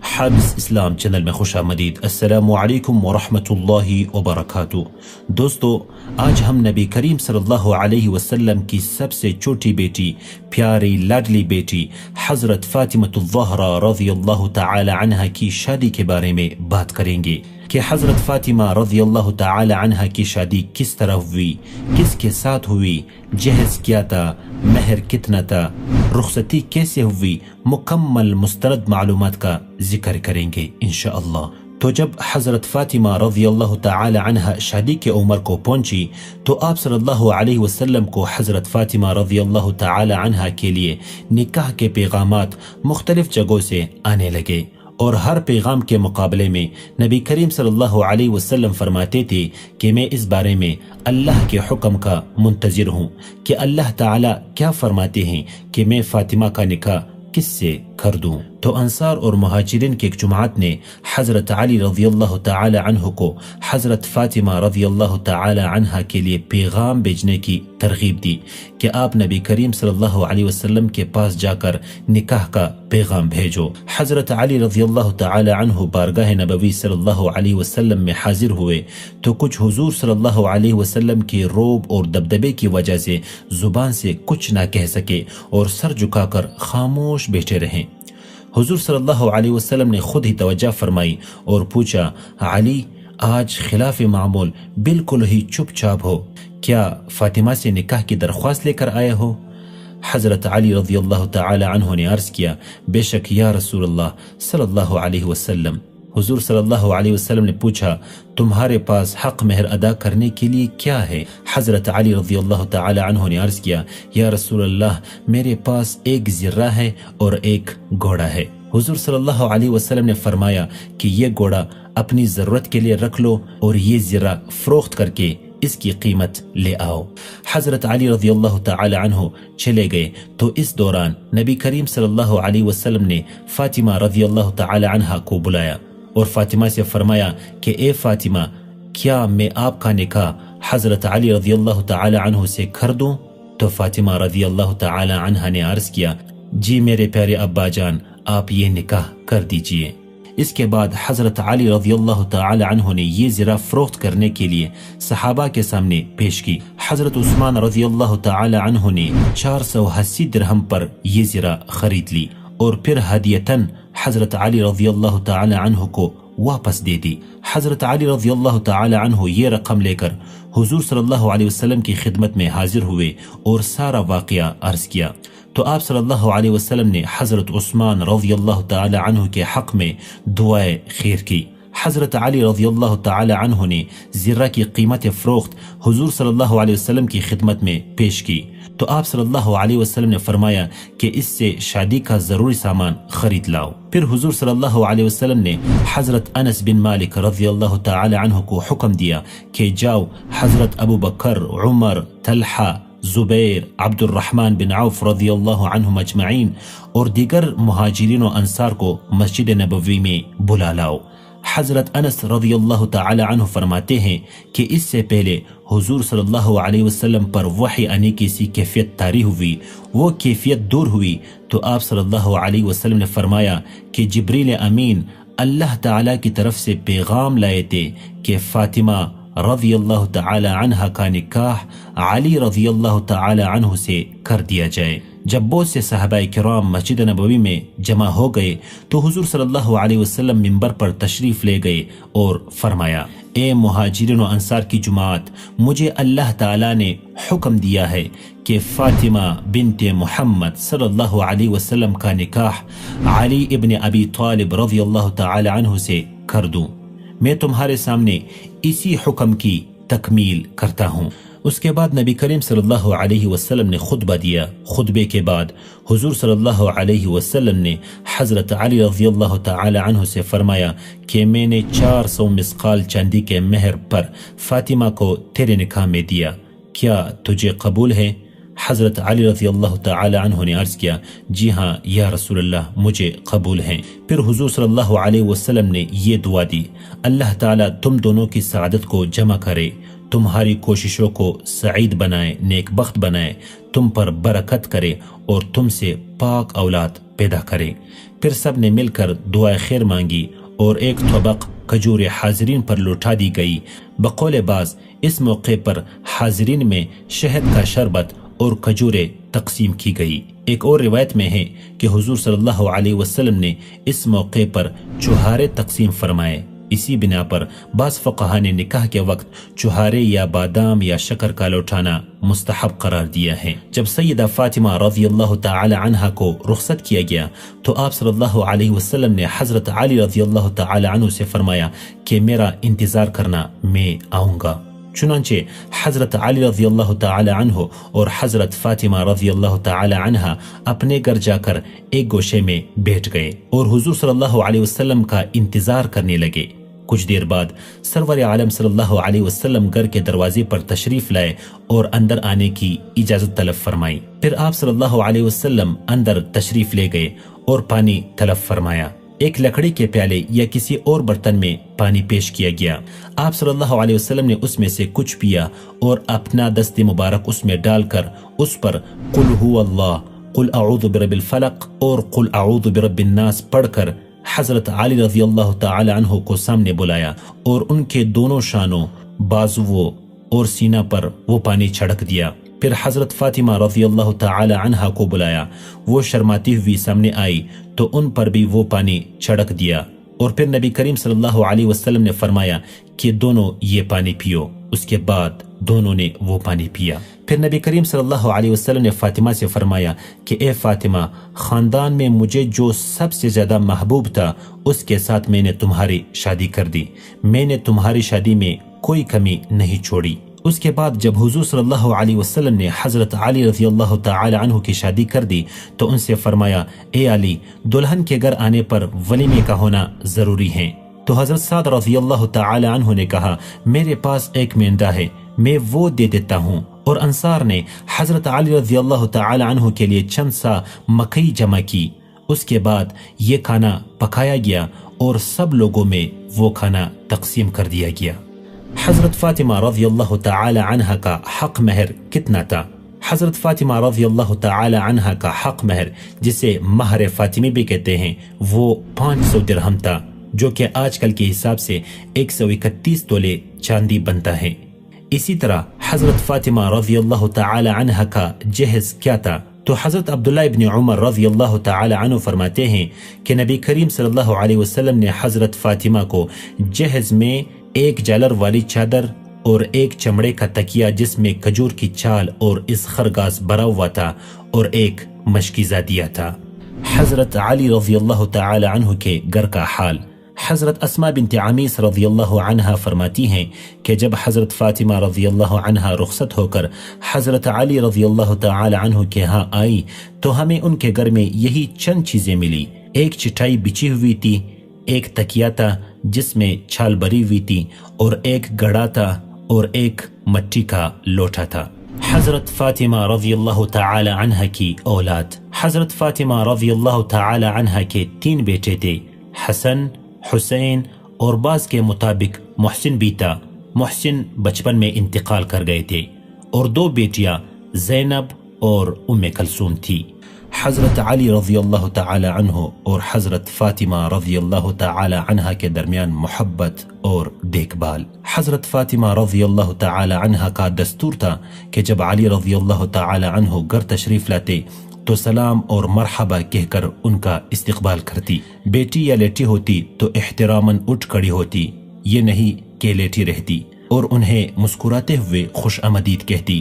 حابس اسلام channel میں خوش آمدید۔ السلام علیکم ورحمۃ اللہ وبرکاتہ۔ دوستو، آج ہم نبی کریم صلی اللہ علیہ وسلم کی سب سے چھوٹی بیٹی، پیاری لاڈلی بیٹی حضرت فاطمۃ الزہرا رضی اللہ تعالی عنہا کی شادی کے بارے میں بات کریں گے کہ حضرت فاطمہ رضی اللہ تعالی عنہا کی شادی کس طرح ہوئی، کس کے ساتھ ہوئی، جہیز کیا تھا، مہر کتنا تھا، رخصتی کیسے ہوئی، مکمل مستند معلومات کا ذکر کریں گے انشاءاللہ۔ تو جب حضرت فاطمہ رضی اللہ تعالی عنہا شادی کی عمر کو پہنچی تو آپ صلی اللہ علیہ وسلم کو حضرت فاطمہ رضی اللہ تعالی عنہا کے لیے نکاح کے پیغامات مختلف جگہوں سے آنے لگے، اور ہر پیغام کے مقابلے میں نبی کریم صلی اللہ علیہ وسلم فرماتے تھے کہ میں اس بارے میں اللہ کے حکم کا منتظر ہوں کہ اللہ تعالی کیا فرماتے ہیں کہ میں فاطمہ کا نکاح کس سے کر دوں۔ تو انصار اور مہاجرین کے ایک جماعت نے حضرت علی رضی اللہ تعالی عنہ کو حضرت فاطمہ رضی اللہ تعالی عنہ کے لیے پیغام بھیجنے کی ترغیب دی کہ آپ نبی کریم صلی اللہ علیہ وسلم کے پاس جا کر نکاح کا پیغام بھیجو۔ حضرت علی رضی اللہ تعالی عنہ بارگاہ نبوی صلی اللہ علیہ وسلم میں حاضر ہوئے تو کچھ حضور صلی اللہ علیہ وسلم کے روب اور دبدبے کی وجہ سے زبان سے کچھ نہ کہہ سکے اور سر جھکا کر خاموش بیٹھے رہیں۔ حضور صلی اللہ علیہ وسلم نے خود ہی توجہ فرمائی اور پوچھا، علی آج خلاف معمول بالکل ہی چپ چاپ ہو، کیا فاطمہ سے نکاح کی درخواست لے کر آئے ہو؟ حضرت علی رضی اللہ تعالی عنہ نے عرض کیا، بے شک یا رسول اللہ صلی اللہ علیہ وسلم۔ حضور صلی اللہ علیہ وسلم نے پوچھا، تمہارے پاس حق مہر ادا کرنے کے لیے کیا ہے؟ حضرت علی رضی اللہ تعالی عنہ نے عرض کیا، یا رسول اللہ میرے پاس ایک زرہ ہے اور ایک گھوڑا ہے۔ حضور صلی اللہ علیہ وسلم نے فرمایا کہ یہ گھوڑا اپنی ضرورت کے لیے رکھ لو اور یہ زرہ فروخت کر کے اس کی قیمت لے آؤ۔ حضرت علی رضی اللہ تعالی عنہ چلے گئے تو اس دوران نبی کریم صلی اللہ علیہ وسلم نے فاطمہ رضی اللہ تعالی عنہ کو بلایا اور فاطمہ سے فرمایا کہ اے فاطمہ، کیا میں آپ کا نکاح حضرت علی رضی اللہ تعالی عنہ سے کر دوں؟ تو فاطمہ رضی اللہ تعالی عنہ نے عرض کیا، جی میرے پیارے ابا جان، آپ یہ نکاح کر دیجئے۔ اس کے بعد حضرت علی رضی اللہ تعالی عنہ نے یہ زرہ فروخت کرنے کے لیے صحابہ کے سامنے پیش کی۔ حضرت عثمان رضی اللہ تعالی عنہ نے 480 درہم پر یہ زرہ خرید لی اور پھر ہدیتاً حضرت علی رضی اللہ تعالی عنہ کو واپس دے دی۔ حضرت علی رضی اللہ تعالی عنہ یہ رقم لے کر حضور صلی اللہ علیہ وسلم کی خدمت میں حاضر ہوئے اور سارا واقعہ عرض کیا تو آپ صلی اللہ علیہ وسلم نے حضرت عثمان رضی اللہ تعالی عنہ کے حق میں دعائے خیر کی۔ حضرت علی رضی اللہ تعالی عنہ نے زرہ کی قیمت فروخت حضور صلی اللہ علیہ وسلم کی خدمت میں پیش کی تو آپ صلی اللہ علیہ وسلم نے فرمایا کہ اس سے شادی کا ضروری سامان خرید لاؤ۔ پھر حضور صلی اللہ علیہ وسلم نے حضرت انس بن مالک رضی اللہ تعالی عنہ کو حکم دیا کہ جاؤ حضرت ابو بکر، عمر، طلحہ، زبیر، عبد الرحمن بن عوف رضی اللہ عنہم اجمعین اور دیگر مہاجرین و انصار کو مسجد نبوی میں بلا لاؤ۔ حضرت انس رضی اللہ تعالی عنہ فرماتے ہیں کہ اس سے پہلے حضور صلی اللہ علیہ وسلم پر وحی آنے کی سی کیفیت طاری ہوئی، وہ کیفیت دور ہوئی تو آپ صلی اللہ علیہ وسلم نے فرمایا کہ جبریل امین اللہ تعالی کی طرف سے پیغام لائے تھے کہ فاطمہ رضی اللہ تعالی عنہ کا نکاح علی رضی اللہ تعالی عنہ سے کر دیا جائے۔ جب بہت سے صحابہ کرام مسجد نبوی میں جمع ہو گئے تو حضور صلی اللہ علیہ وسلم منبر پر تشریف لے گئے اور فرمایا، اے مہاجرین و انصار کی جماعت، مجھے اللہ تعالی نے حکم دیا ہے کہ فاطمہ بنت محمد صلی اللہ علیہ وسلم کا نکاح علی ابن ابی طالب رضی اللہ تعالی عنہ سے کر دوں۔ میں تمہارے سامنے اسی حکم کی تکمیل کرتا ہوں۔ اس کے بعد نبی کریم صلی اللہ علیہ وسلم نے خطبہ دیا۔ خطبے کے بعد حضور صلی اللہ علیہ وسلم نے حضرت علی رضی اللہ تعالی عنہ سے فرمایا کہ میں نے 400 مسقال چاندی کے مہر پر فاطمہ کو تیرے نکاح میں دیا، کیا تجھے قبول ہے؟ حضرت علی رضی اللہ تعالی عنہ نے عرض کیا، جی ہاں یا رسول اللہ مجھے قبول ہیں۔ پھر حضور صلی اللہ علیہ وسلم نے یہ دعا دی، اللہ تعالی تم دونوں کی سعادت کو جمع کرے، تمہاری کوششوں کو سعید بنائے، نیک بخت بنائے، تم پر برکت کرے اور تم سے پاک اولاد پیدا کرے۔ پھر سب نے مل کر دعائے خیر مانگی اور ایک طبق کھجور حاضرین پر لوٹا دی گئی۔ بقول بعض اس موقع پر حاضرین میں شہد کا شربت اور کھجوریں تقسیم کی گئی۔ ایک اور روایت میں ہے کہ حضور صلی اللہ علیہ وسلم نے اس موقع پر چوہارے تقسیم فرمائے۔ اسی بنا پر بعض فقہا نے نکاح کے وقت چوہارے یا بادام یا شکر کا لوٹانا مستحب قرار دیا ہے۔ جب سیدہ فاطمہ رضی اللہ تعالی عنہ کو رخصت کیا گیا تو آپ صلی اللہ علیہ وسلم نے حضرت علی رضی اللہ تعالی عنہ سے فرمایا کہ میرا انتظار کرنا، میں آؤں گا۔ چنانچہ حضرت علی رضی اللہ تعالی عنہ اور حضرت فاطمہ رضی اللہ تعالی عنہ اپنے گھر جا کر ایک گوشے میں بیٹھ گئے اور حضور صلی اللہ علیہ وسلم کا انتظار کرنے لگے۔ کچھ دیر بعد سرور عالم صلی اللہ علیہ وسلم گھر کے دروازے پر تشریف لائے اور اندر آنے کی اجازت طلب فرمائی۔ پھر آپ صلی اللہ علیہ وسلم اندر تشریف لے گئے اور پانی طلب فرمایا۔ ایک لکڑی کے پیالے یا کسی اور برتن میں پانی پیش کیا گیا۔ آپ صلی اللہ علیہ وسلم نے اس میں سے کچھ پیا اور اپنا دست مبارک اس میں ڈال کر اس پر قل هو اللہ، قل اعوذ برب الفلق اور قل اعوذ برب الناس پڑھ کر حضرت علی رضی اللہ تعالی عنہ کو سامنے بلایا اور ان کے دونوں شانوں، بازوؤں اور سینہ پر وہ پانی چھڑک دیا۔ پھر حضرت فاطمہ رضی اللہ تعالی عنہ کو بلایا، وہ شرماتی ہوئی سامنے آئی تو ان پر بھی وہ پانی چھڑک دیا، اور پھر نبی کریم صلی اللہ علیہ وسلم نے فرمایا کہ دونوں یہ پانی پیو۔ اس کے بعد دونوں نے وہ پانی پیا۔ پھر نبی کریم صلی اللہ علیہ وسلم نے فاطمہ سے فرمایا کہ اے فاطمہ، خاندان میں مجھے جو سب سے زیادہ محبوب تھا اس کے ساتھ میں نے تمہاری شادی کر دی، میں نے تمہاری شادی میں کوئی کمی نہیں چھوڑی۔ اس کے بعد جب حضور صلی اللہ علیہ وسلم نے حضرت علی رضی اللہ تعالی عنہ کی شادی کر دی تو ان سے فرمایا اے علی، دلہن کے گھر آنے پر ولیمے کا ہونا ضروری ہے۔ تو حضرت سعد رضی اللہ تعالی عنہ نے کہا میرے پاس ایک مینڈا ہے، میں وہ دے دیتا ہوں، اور انصار نے حضرت علی رضی اللہ تعالی عنہ کے لیے چند سا مکئی جمع کی۔ اس کے بعد یہ کھانا پکایا گیا اور سب لوگوں میں وہ کھانا تقسیم کر دیا گیا۔ حضرت فاطمہ رضی اللہ تعالی عنہ کا حق مہر کتنا تھا؟ حضرت فاطمہ رضی اللہ تعالی عنہ کا حق مہر، جسے مہر فاطمی بھی کہتے ہیں، وہ 500 درہم تھا، جو کہ آج کل کے حساب سے 131 تولے چاندی بنتا ہے۔ اسی طرح حضرت فاطمہ رضی اللہ تعالی عنہ کا جہیز کیا تھا؟ تو حضرت عبداللہ ابن عمر رضی اللہ تعالی عنہ فرماتے ہیں کہ نبی کریم صلی اللہ علیہ وسلم نے حضرت فاطمہ کو جہیز میں ایک جالر والی چادر اور ایک چمڑے کا تکیہ جس میں کھجور کی چھال اور اسخرگاس بھرا ہوا تھا اور ایک مشکیزہ دیا تھا۔ حضرت علی رضی اللہ تعالی عنہ کے گھر کا حال۔ حضرت اسماء بنت عمیس رضی اللہ عنہ فرماتی ہیں کہ جب حضرت فاطمہ رضی اللہ عنہ رخصت ہو کر حضرت علی رضی اللہ تعالی عنہ کے ہاں آئی تو ہمیں ان کے گھر میں یہی چند چیزیں ملی۔ ایک چٹائی بچھی ہوئی تھی، ایک تکیہ تھا جس میں چھال بری ہوئی تھی، اور ایک گڑا تھا اور ایک مٹی کا لوٹا تھا۔ حضرت فاطمہ رضی اللہ تعالی عنہ کی اولاد۔ حضرت فاطمہ رضی اللہ تعالی عنہ کے 3 بیٹے تھے، حسن، حسین اور بعض کے مطابق محسن بھی تھا۔ محسن بچپن میں انتقال کر گئے تھے، اور 2 بیٹیاں زینب اور ام کلثوم تھی۔ حضرت علی رضی اللہ تعالی عنہ اور حضرت فاطمہ رضی اللہ تعالی عنہ کے درمیان محبت اور دیکھ بھال۔ حضرت فاطمہ رضی اللہ تعالی عنہ کا دستور تھا کہ جب علی رضی اللہ تعالی عنہ گھر تشریف لاتے تو سلام اور مرحبا کہہ کر ان کا استقبال کرتی۔ بیٹی یا لیٹی ہوتی تو احتراماً اٹھ کھڑی ہوتی، یہ نہیں کہ لیٹی رہتی، اور انہیں مسکراتے ہوئے خوش آمدید کہتی۔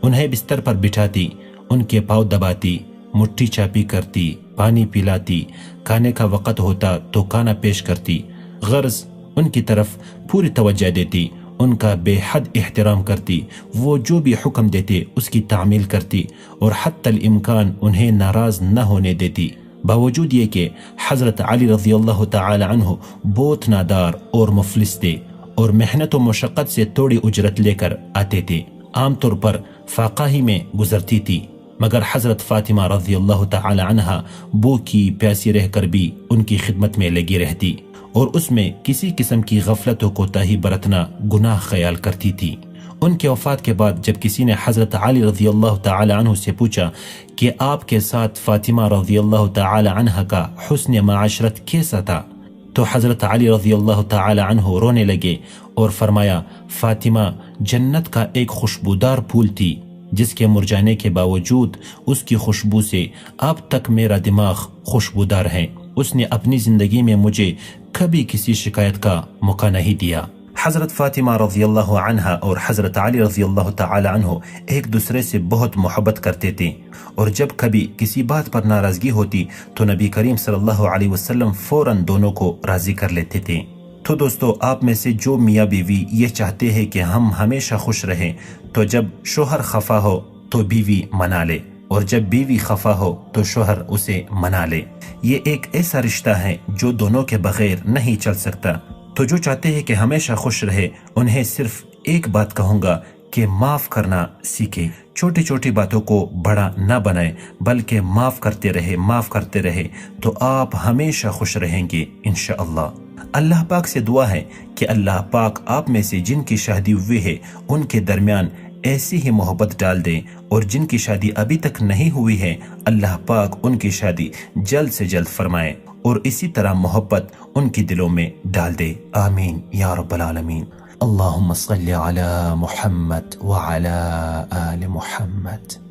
انہیں بستر پر بٹھاتی، ان کے پاؤں دباتی، مٹھی چاپی کرتی، پانی پلاتی، کھانے کا وقت ہوتا تو کھانا پیش کرتی، غرض ان کی طرف پوری توجہ دیتی، ان کا بے حد احترام کرتی، وہ جو بھی حکم دیتے اس کی تعمیل کرتی، اور حتی الامکان انہیں ناراض نہ ہونے دیتی، باوجود یہ کہ حضرت علی رضی اللہ تعالی عنہ بہت نادار اور مفلس تھے اور محنت و مشقت سے تھوڑی اجرت لے کر آتے تھے، عام طور پر فاقہ ہی میں گزرتی تھی، مگر حضرت فاطمہ رضی اللہ تعالی عنہ بھوکی پیاسی رہ کر بھی ان کی خدمت میں لگی رہتی، اور اس میں کسی قسم کی غفلت و کوتاہی برتنا گناہ خیال کرتی تھی۔ ان کے وفات کے بعد جب کسی نے حضرت علی رضی اللہ تعالی عنہ سے پوچھا کہ آپ کے ساتھ فاطمہ رضی اللہ تعالی عنہ کا حسن معاشرت کیسا تھا، تو حضرت علی رضی اللہ تعالی عنہ رونے لگے اور فرمایا فاطمہ جنت کا ایک خوشبودار پھول تھی جس کے مرجھانے کے باوجود اس کی خوشبو سے اب تک میرا دماغ خوشبودار ہے۔ اس نے اپنی زندگی میں مجھے کبھی کسی شکایت کا موقع نہیں دیا۔ حضرت فاطمہ رضی اللہ عنہ اور حضرت علی رضی اللہ تعالی عنہ ایک دوسرے سے بہت محبت کرتے تھے، اور جب کبھی کسی بات پر ناراضگی ہوتی تو نبی کریم صلی اللہ علیہ وسلم فوراً دونوں کو راضی کر لیتے تھے۔ تو دوستو، آپ میں سے جو میاں بیوی یہ چاہتے ہیں کہ ہم ہمیشہ خوش رہیں، تو جب شوہر خفا ہو تو بیوی منا لے، اور جب بیوی خفا ہو تو شوہر اسے منا لے۔ یہ ایک ایسا رشتہ ہے جو دونوں کے بغیر نہیں چل سکتا۔ تو جو چاہتے ہیں کہ ہمیشہ خوش رہے، انہیں صرف ایک بات کہوں گا کہ معاف کرنا سیکھیں۔ چھوٹی چھوٹی باتوں کو بڑا نہ بنائیں، بلکہ معاف کرتے رہے تو آپ ہمیشہ خوش رہیں گے انشاءاللہ۔ اللہ پاک سے دعا ہے کہ اللہ پاک آپ میں سے جن کی شادی ہوئی ہے ان کے درمیان ایسی ہی محبت ڈال دیں، اور جن کی شادی ابھی تک نہیں ہوئی ہے اللہ پاک ان کی شادی جلد سے جلد فرمائے، اور اسی طرح محبت ان کی دلوں میں ڈال دے۔ آمین یا رب العالمین۔ اللہم صلی علی محمد وعلی آل محمد۔